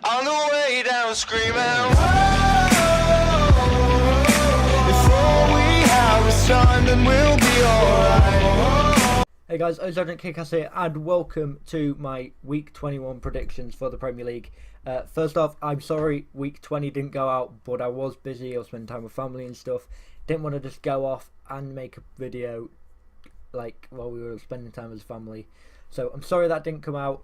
On the way down screaming, "Whoa, before we have this time, then we'll be alright." Hey guys, oSgtKickAss here, and welcome to my Week 21 predictions for the Premier League. First off, I'm sorry Week 20 didn't go out, but I was busy. I was spending time with family and stuff. Didn't want to just go off and make a video like while we were spending time as a family. So I'm sorry that didn't come out,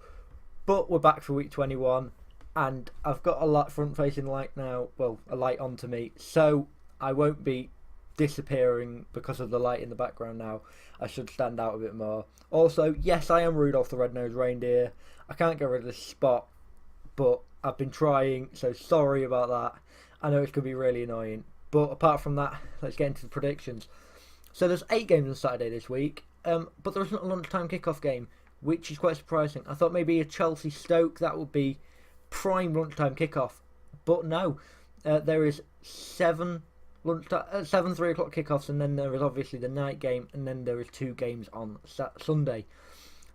but we're back for Week 21, and I've got a light front-facing light now. Well, a light onto me, so I won't be disappearing because of the light in the background now. I should stand out a bit more. Also, yes, I am Rudolph the Red-Nosed Reindeer. I can't get rid of this spot, but I've been trying, so sorry about that. I know it's going to be really annoying. But apart from that, let's get into the predictions. So there's 8 games on Saturday this week, but there isn't a lunchtime kickoff game, which is quite surprising. I thought maybe a Chelsea-Stoke, that would be prime lunchtime kickoff. But no, there is 7 3 o'clock kickoffs, and then there is obviously the night game, and then there is 2 games on Sunday.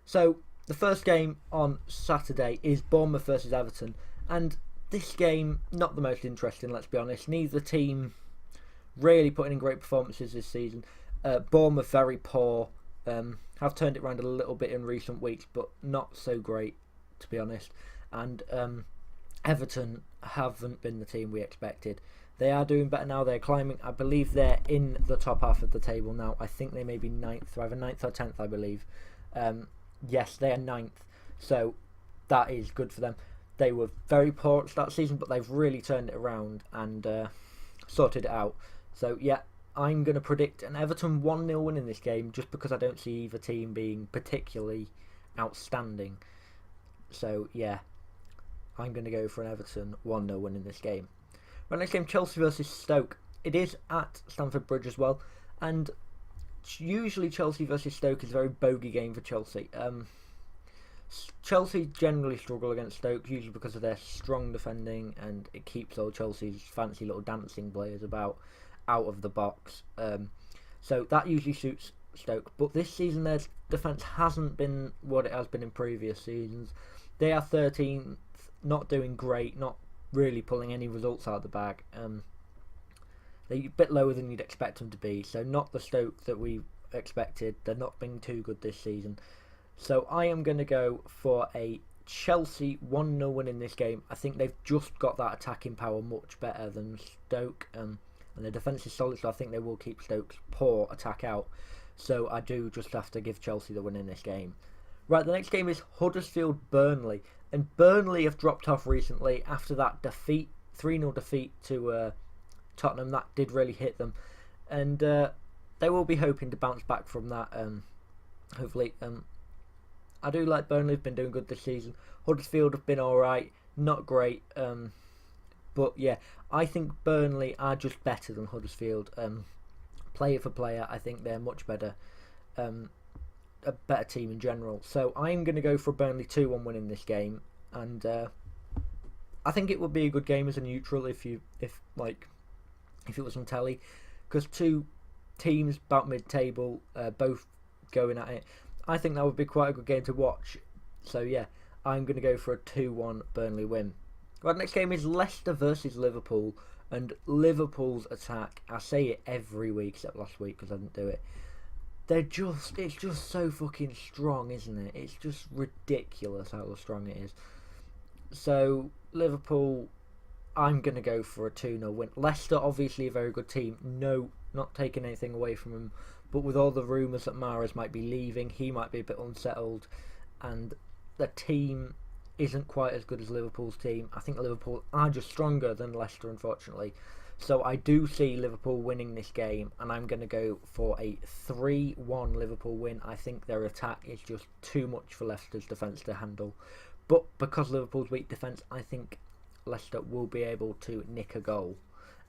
So the first game on Saturday is Bournemouth versus Everton, and this game, not the most interesting, let's be honest. Neither team really putting in great performances this season. Bournemouth very poor, have turned it around a little bit in recent weeks, but not so great, to be honest. And Everton haven't been the team we expected. They are doing better now. They're climbing. I believe they're in the top half of the table now. I think they may be 9th, either 9th or 10th, I believe. Yes, they are 9th. So that is good for them. They were very poor at the start of the season, but they've really turned it around and sorted it out. So yeah, I'm going to predict an Everton 1-0 win in this game, just because I don't see either team being particularly outstanding. So yeah, I'm going to go for an Everton 1-0 win in this game. Right, next game, Chelsea versus Stoke. It is at Stamford Bridge as well, and usually Chelsea versus Stoke is a very bogey game for Chelsea. Chelsea generally struggle against Stoke, usually because of their strong defending, and it keeps all Chelsea's fancy little dancing players out of the box. So that usually suits Stoke. But this season their defence hasn't been what it has been in previous seasons. They are 13th, not doing great, not really pulling any results out of the bag. They're a bit lower than you'd expect them to be, so not the Stoke that we expected. They're not being too good this season. So I am going to go for a Chelsea 1-0 win in this game. I think they've just got that attacking power much better than Stoke, and their defence is solid, so I think they will keep Stoke's poor attack out. So I do just have to give Chelsea the win in this game. Right, the next game is Huddersfield-Burnley. And Burnley have dropped off recently after that defeat, 3-0 defeat to Tottenham. That did really hit them. And they will be hoping to bounce back from that, hopefully. I do like Burnley, have been doing good this season. Huddersfield have been alright, not great. But yeah, I think Burnley are just better than Huddersfield. Player for player, I think they're much better. A better team in general. So I'm going to go for a Burnley 2-1 win in this game, and I think it would be a good game as a neutral if it was on telly, because 2 teams about mid-table, both going at it. I think that would be quite a good game to watch. So yeah, I'm going to go for a 2-1 Burnley win. Right, next game is Leicester versus Liverpool, and Liverpool's attack, I say it every week except last week because I didn't do it. It's just so fucking strong, isn't it? It's just ridiculous how strong it is. So Liverpool, I'm going to go for a 2-0 win. Leicester, obviously a very good team. No, not taking anything away from them. But with all the rumours that Mahrez might be leaving, he might be a bit unsettled. And the team isn't quite as good as Liverpool's team. I think Liverpool are just stronger than Leicester, unfortunately. So I do see Liverpool winning this game, and I'm going to go for a 3-1 Liverpool win. I think their attack is just too much for Leicester's defence to handle. But because Liverpool's weak defence, I think Leicester will be able to nick a goal.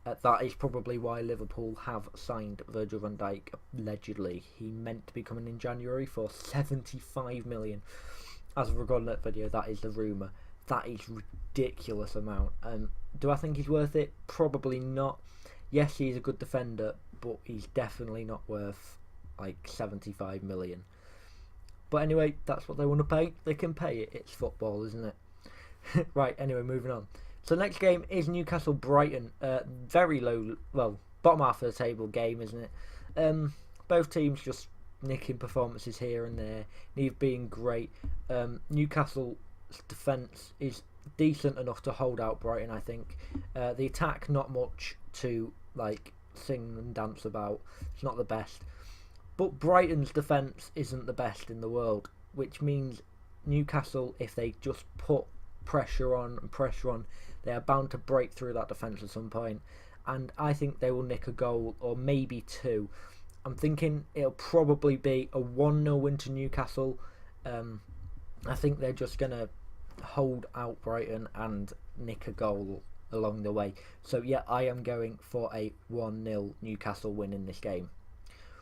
That is probably why Liverpool have signed Virgil van Dijk, allegedly. He meant to be coming in January for 75 million. As of recording that video, that is the rumour. That is ridiculous amount. Do I think he's worth it? Probably not. Yes, he's a good defender, but he's definitely not worth like 75 million. But anyway, that's what they want to pay. They can pay it. It's football, isn't it? Right, anyway, moving on. So the next game is Newcastle Brighton. Very low, well, bottom half of the table game, isn't it? Both teams just nicking performances here and there, neither being great. Newcastle's defence is decent enough to hold out Brighton, I think. The attack, not much to like sing and dance about. It's not the best. But Brighton's defence isn't the best in the world, which means Newcastle, if they just put pressure on, they are bound to break through that defence at some point. And I think they will nick a goal or maybe two. I'm thinking it'll probably be a 1-0 win to Newcastle. I think they're just going to hold out Brighton and nick a goal along the way. So yeah, I am going for a 1-0 Newcastle win in this game.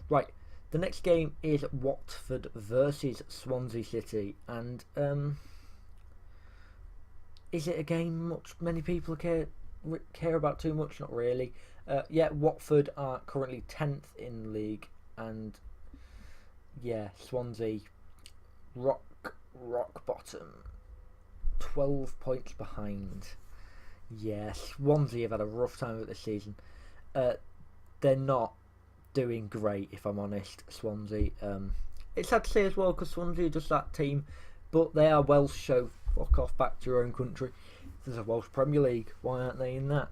Right, the next game is Watford versus Swansea City, and is it a game many people care about too much? Not really. Yeah, Watford are currently 10th in the league, and yeah, Swansea rock bottom, 12 points behind. Yeah, Swansea have had a rough time of this season. They're not doing great, if I'm honest, Swansea. It's sad to say as well, because Swansea are just that team, but they are Welsh, so fuck off back to your own country. There's a Welsh Premier League, why aren't they in that?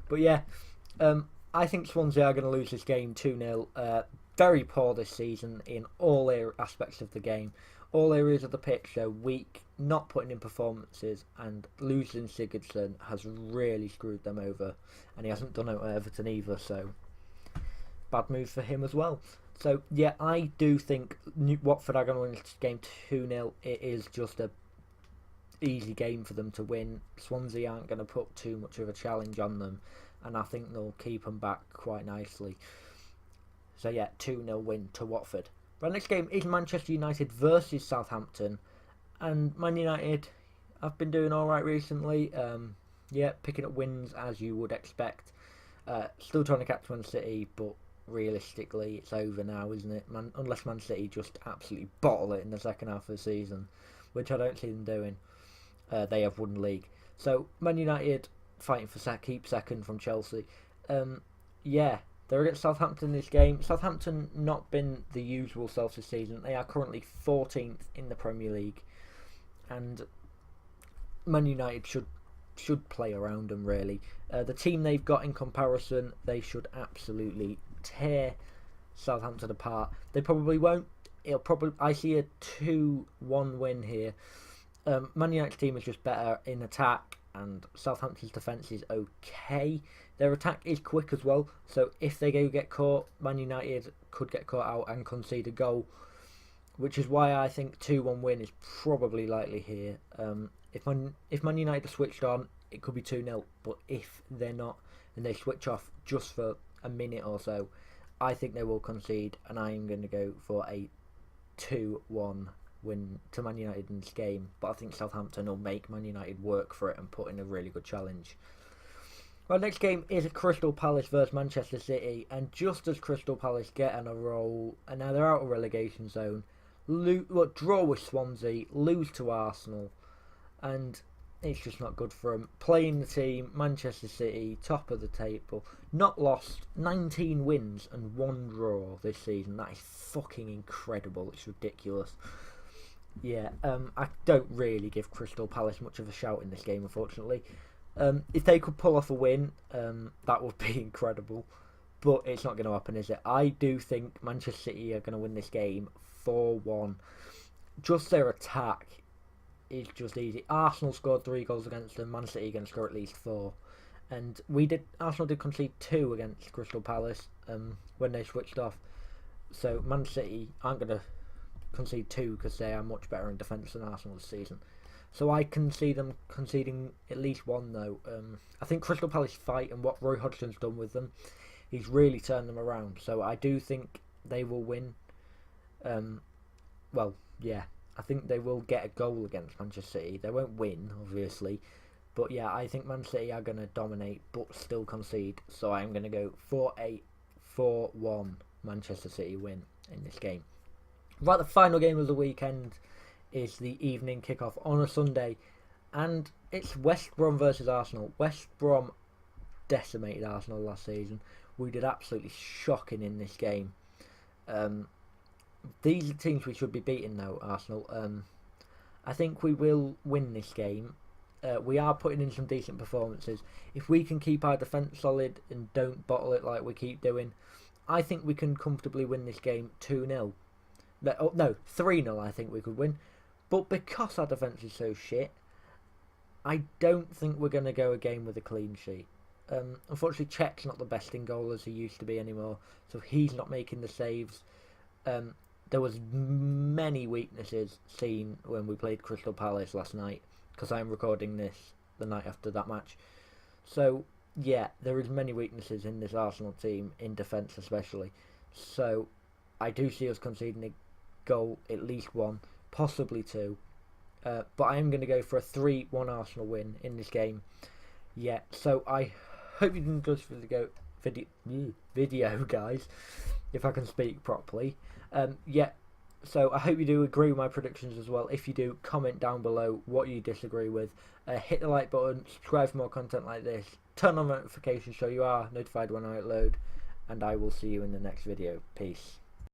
But yeah, I think Swansea are going to lose this game 2-0. Very poor this season in all aspects of the game. All areas of the pitch are weak, not putting in performances, and losing Sigurdsson has really screwed them over. And he hasn't done it at Everton either, so bad move for him as well. So yeah, I do think Watford are going to win this game 2-0. It is just a easy game for them to win. Swansea aren't going to put too much of a challenge on them, and I think they'll keep them back quite nicely. So yeah, 2-0 win to Watford. Right, next game is Manchester United versus Southampton, and Man United have been doing alright recently. Yeah, picking up wins as you would expect. Still trying to catch Man City, but realistically it's over now, isn't it? Unless Man City just absolutely bottle it in the second half of the season, which I don't see them doing. They have won the league. So Man United fighting for keep second from Chelsea. Yeah, they're against Southampton in this game. Southampton not been the usual self this season. They are currently 14th in the Premier League, and Man United should play around them really. The team they've got in comparison, they should absolutely tear Southampton apart. They probably won't. I see a 2-1 win here. Man United's team is just better in attack, and Southampton's defence is okay. Their attack is quick as well, so if they go get caught, Man United could get caught out and concede a goal, which is why I think 2-1 win is probably likely here. If Man United are switched on, it could be 2-0, but if they're not and they switch off just for a minute or so, I think they will concede, and I am going to go for a 2-1 win to Man United in this game. But I think Southampton will make Man United work for it and put in a really good challenge. Well, next game is Crystal Palace versus Manchester City, and just as Crystal Palace get on a roll, and now they're out of relegation zone, draw with Swansea, lose to Arsenal, and it's just not good for them. Playing the team, Manchester City, top of the table, not lost, 19 wins and 1 draw this season. That is fucking incredible. It's ridiculous. Yeah, I don't really give Crystal Palace much of a shout in this game, unfortunately. If they could pull off a win, that would be incredible. But it's not going to happen, is it? I do think Manchester City are going to win this game 4-1. Just their attack is just easy. Arsenal scored 3 goals against them. Man City are going to score at least 4. And Arsenal did concede 2 against Crystal Palace when they switched off. So Man City aren't going to concede 2 because they are much better in defence than Arsenal this season. So I can see them conceding at least 1 though. I think Crystal Palace fight, and what Roy Hodgson's done with them, he's really turned them around. So I do think they will win. Well, yeah, I think they will get a goal against Manchester City. They won't win, obviously. But yeah, I think Man City are going to dominate but still concede. So I'm going to go for a 4-1 Manchester City win in this game. Right, the final game of the weekend is the evening kickoff on a Sunday. And it's West Brom versus Arsenal. West Brom decimated Arsenal last season. We did absolutely shocking in this game. These are teams we should be beating though, Arsenal. I think we will win this game. We are putting in some decent performances. If we can keep our defence solid and don't bottle it like we keep doing, I think we can comfortably win this game 2-0. No, 3-0 I think we could win. But because our defence is so shit, I don't think we're going to go a game with a clean sheet. Unfortunately, Czech's not the best in goal as he used to be anymore, so he's not making the saves. There was many weaknesses seen when we played Crystal Palace last night, because I'm recording this the night after that match. So, yeah, there is many weaknesses in this Arsenal team, in defence especially. So, I do see us conceding a goal, at least one, possibly two. But I am going to go for a 3-1 Arsenal win in this game. Yeah, so I hope you enjoyed this video, guys, if I can speak properly. Yeah, so I hope you do agree with my predictions as well. If you do, comment down below what you disagree with. Hit the like button, subscribe for more content like this, turn on notifications so you are notified when I upload, and I will see you in the next video. Peace.